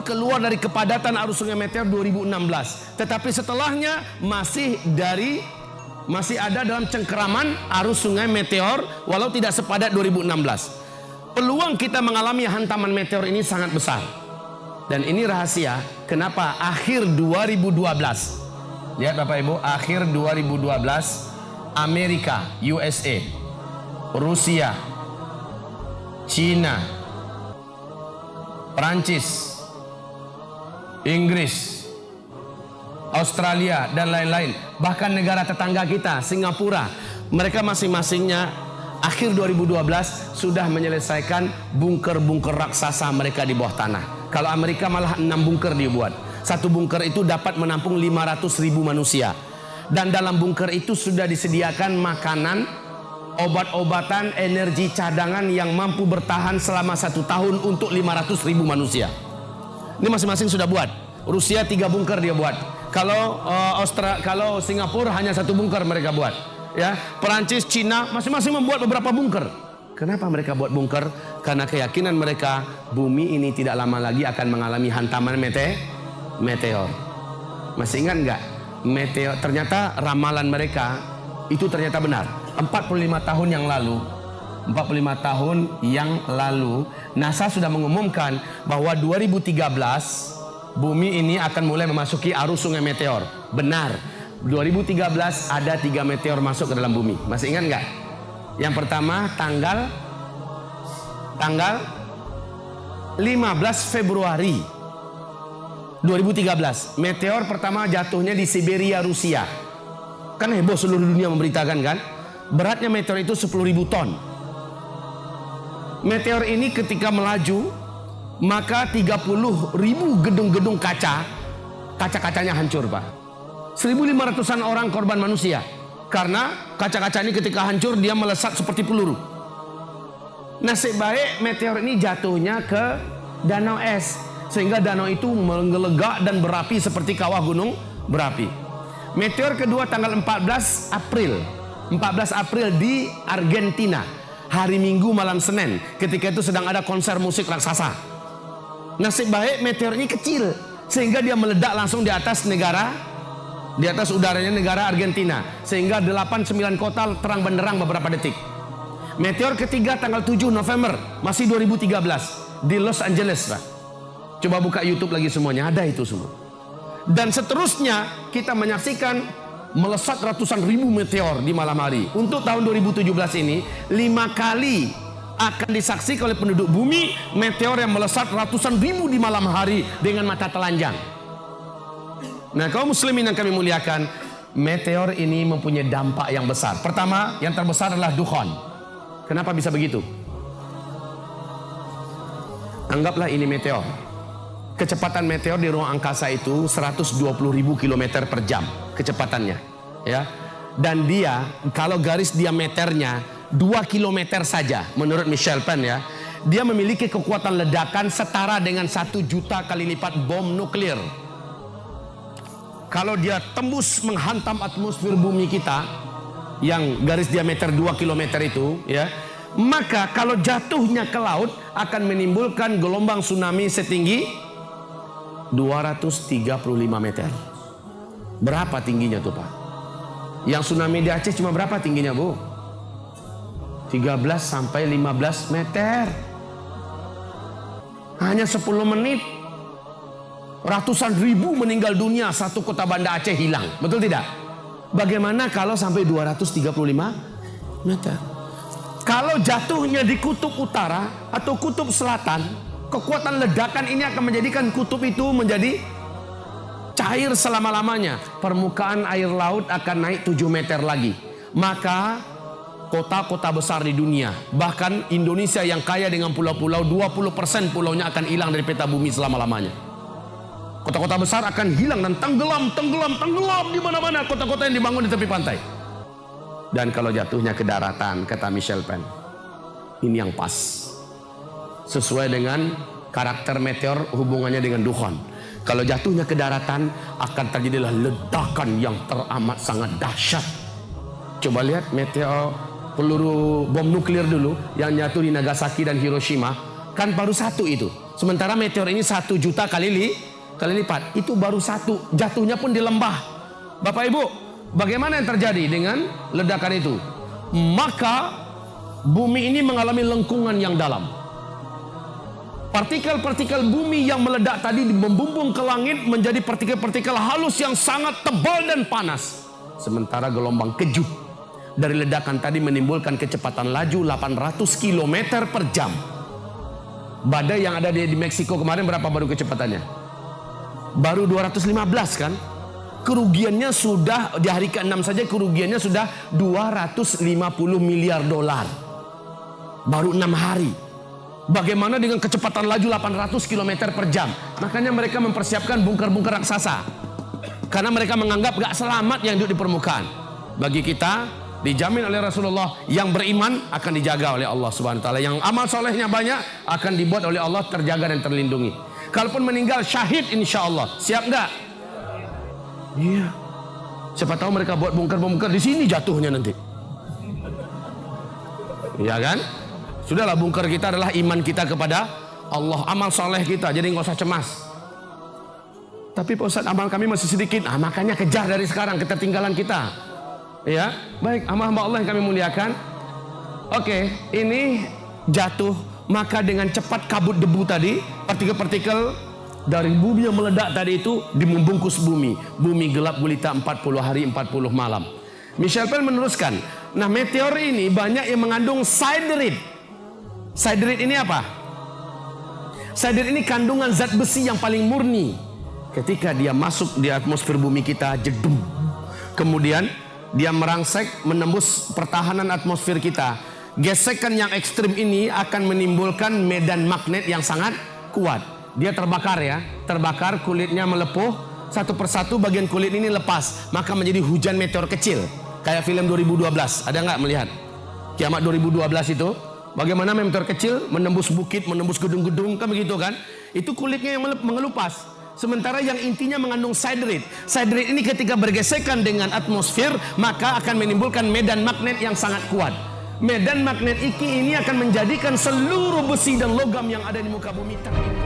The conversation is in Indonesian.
keluar dari kepadatan arus sungai Meteor 2016. Tetapi setelahnya masih ada dalam cengkeraman arus sungai Meteor, walau tidak sepadat 2016. Peluang kita mengalami hantaman meteor ini sangat besar. Dan ini rahasia kenapa akhir 2012, lihat Bapak Ibu, akhir 2012 Amerika, USA, Rusia, Cina, Perancis, Inggris, Australia dan lain-lain, bahkan negara tetangga kita Singapura, mereka masing-masingnya akhir 2012 sudah menyelesaikan bunker-bunker raksasa mereka di bawah tanah. Kalau Amerika malah 6 bunker dibuat. Satu bunker itu dapat menampung 500.000 manusia. Dan dalam bunker itu sudah disediakan makanan, obat-obatan, energi cadangan yang mampu bertahan selama 1 tahun untuk 500.000 manusia. Ini masing-masing sudah buat. Rusia 3 bunker dia buat. Kalau Singapura hanya 1 bunker mereka buat. Ya, Perancis, Cina masing-masing membuat beberapa bunker. Kenapa mereka buat bunker? Karena keyakinan mereka bumi ini tidak lama lagi akan mengalami hantaman meteor. Masih ingat nggak? Meteor, ternyata ramalan mereka itu ternyata benar. 45 tahun yang lalu NASA sudah mengumumkan bahwa 2013 bumi ini akan mulai memasuki arus sungai meteor. Benar. 2013 ada 3 meteor masuk ke dalam bumi. Masih ingat nggak? Yang pertama tanggal 15 Februari 2013. Meteor pertama jatuhnya di Siberia, Rusia. Kan heboh seluruh dunia memberitakan kan? Beratnya meteor itu 10.000 ton. Meteor ini ketika melaju, maka 30.000 gedung-gedung kaca-kacanya hancur, Pak. 1.500-an orang korban manusia. Karena kaca-kaca ini ketika hancur dia melesat seperti peluru. Nasib baik meteor ini jatuhnya ke danau es, sehingga danau itu menggelegak dan berapi seperti kawah gunung berapi. Meteor kedua tanggal 14 April di Argentina, hari Minggu malam Senin, ketika itu sedang ada konser musik raksasa. Nasib baik meteor ini kecil, sehingga dia meledak langsung di atas udaranya negara Argentina, sehingga 8-9 kota terang benderang beberapa detik. Meteor ketiga tanggal 7 November, masih 2013 di Los Angeles, Pak. Coba buka YouTube lagi semuanya, ada itu semua. Dan seterusnya kita menyaksikan melesat ratusan ribu meteor di malam hari. Untuk tahun 2017 ini 5 kali akan disaksikan oleh penduduk bumi meteor yang melesat ratusan ribu di malam hari dengan mata telanjang. Nah, kaum muslimin yang kami muliakan, meteor ini mempunyai dampak yang besar. Pertama, yang terbesar adalah dukhan. Kenapa bisa begitu? Anggaplah ini meteor. Kecepatan meteor di ruang angkasa itu 120.000 km per jam kecepatannya, ya. Dan dia kalau garis diameternya 2 km saja, menurut Michel Penn, ya, dia memiliki kekuatan ledakan setara dengan 1 juta kali lipat bom nuklir. Kalau dia tembus menghantam atmosfer bumi kita yang garis diameter 2 km itu, ya, maka kalau jatuhnya ke laut akan menimbulkan gelombang tsunami setinggi 235 meter. Berapa tingginya tuh, Pak? Yang tsunami di Aceh cuma berapa tingginya, Bu? 13 sampai 15 meter. Hanya 10 menit ratusan ribu meninggal dunia, satu kota Banda Aceh hilang. Betul tidak? Bagaimana kalau sampai 235 meter? Kalau jatuhnya di kutub utara atau kutub selatan, kekuatan ledakan ini akan menjadikan kutub itu menjadi cair selama-lamanya. Permukaan air laut akan naik 7 meter lagi. Maka kota-kota besar di dunia, bahkan Indonesia yang kaya dengan pulau-pulau, 20% pulaunya akan hilang dari peta bumi selama-lamanya. Kota-kota besar akan hilang dan tenggelam di mana-mana kota-kota yang dibangun di tepi pantai. Dan kalau jatuhnya ke daratan, kata Michel Penn, ini yang pas. Sesuai dengan karakter meteor, hubungannya dengan dukhan. Kalau jatuhnya ke daratan, akan terjadilah ledakan yang teramat sangat dahsyat. Coba lihat meteor, peluru bom nuklir dulu yang jatuh di Nagasaki dan Hiroshima, kan baru 1 itu. Sementara meteor ini 1 juta kali lipat. Itu baru satu, jatuhnya pun di lembah. Bapak Ibu, bagaimana yang terjadi dengan ledakan itu? Maka bumi ini mengalami lengkungan yang dalam. Partikel-partikel bumi yang meledak tadi membumbung ke langit menjadi partikel-partikel halus yang sangat tebal dan panas. Sementara gelombang kejut dari ledakan tadi menimbulkan kecepatan laju 800 km per jam. Badai yang ada di Meksiko kemarin berapa baru kecepatannya? Baru 215 kan? Kerugiannya sudah di hari ke-6 saja kerugiannya sudah 250 miliar dolar. Baru 6 hari. Bagaimana dengan kecepatan laju 800 km per jam? Makanya mereka mempersiapkan bunker-bunker raksasa. Karena mereka menganggap gak selamat yang hidup di permukaan. Bagi kita, dijamin oleh Rasulullah, yang beriman akan dijaga oleh Allah Subhanahu wa taala. Yang amal solehnya banyak akan dibuat oleh Allah terjaga dan terlindungi. Kalaupun meninggal syahid insya Allah. Siap gak? Iya. Siapa tahu mereka buat bunker-bunker di sini jatuhnya nanti. Iya kan? Sudahlah, bunker kita adalah iman kita kepada Allah, amal soleh kita, jadi nggak usah cemas. Tapi Pak Ustadz, amal kami masih sedikit, makanya kejar dari sekarang ketertinggalan kita. Ya, baik, hamba Allah yang kami muliakan. Oke, ini jatuh, maka dengan cepat kabut debu tadi, partikel-partikel dari bumi yang meledak tadi itu membungkus bumi. Bumi gelap gulita 40 hari 40 malam. Michel Pell meneruskan, nah meteor ini banyak yang mengandung siderite. Siderite ini apa? Siderite ini kandungan zat besi yang paling murni. Ketika dia masuk di atmosfer bumi kita, jedum. Kemudian dia merangsek menembus pertahanan atmosfer kita. Gesekan yang ekstrim ini akan menimbulkan medan magnet yang sangat kuat. Dia terbakar ya, terbakar, kulitnya melepuh, satu persatu bagian kulit ini lepas, maka menjadi hujan meteor kecil. Kayak film 2012, ada nggak melihat? Kiamat 2012 itu. Bagaimana meteor kecil menembus bukit, menembus gedung-gedung, kan begitu kan? Itu kulitnya yang mengelupas. Sementara yang intinya mengandung siderite. Siderite ini ketika bergesekan dengan atmosfer, maka akan menimbulkan medan magnet yang sangat kuat. Medan magnet ini akan menjadikan seluruh besi dan logam yang ada di muka bumi terikat.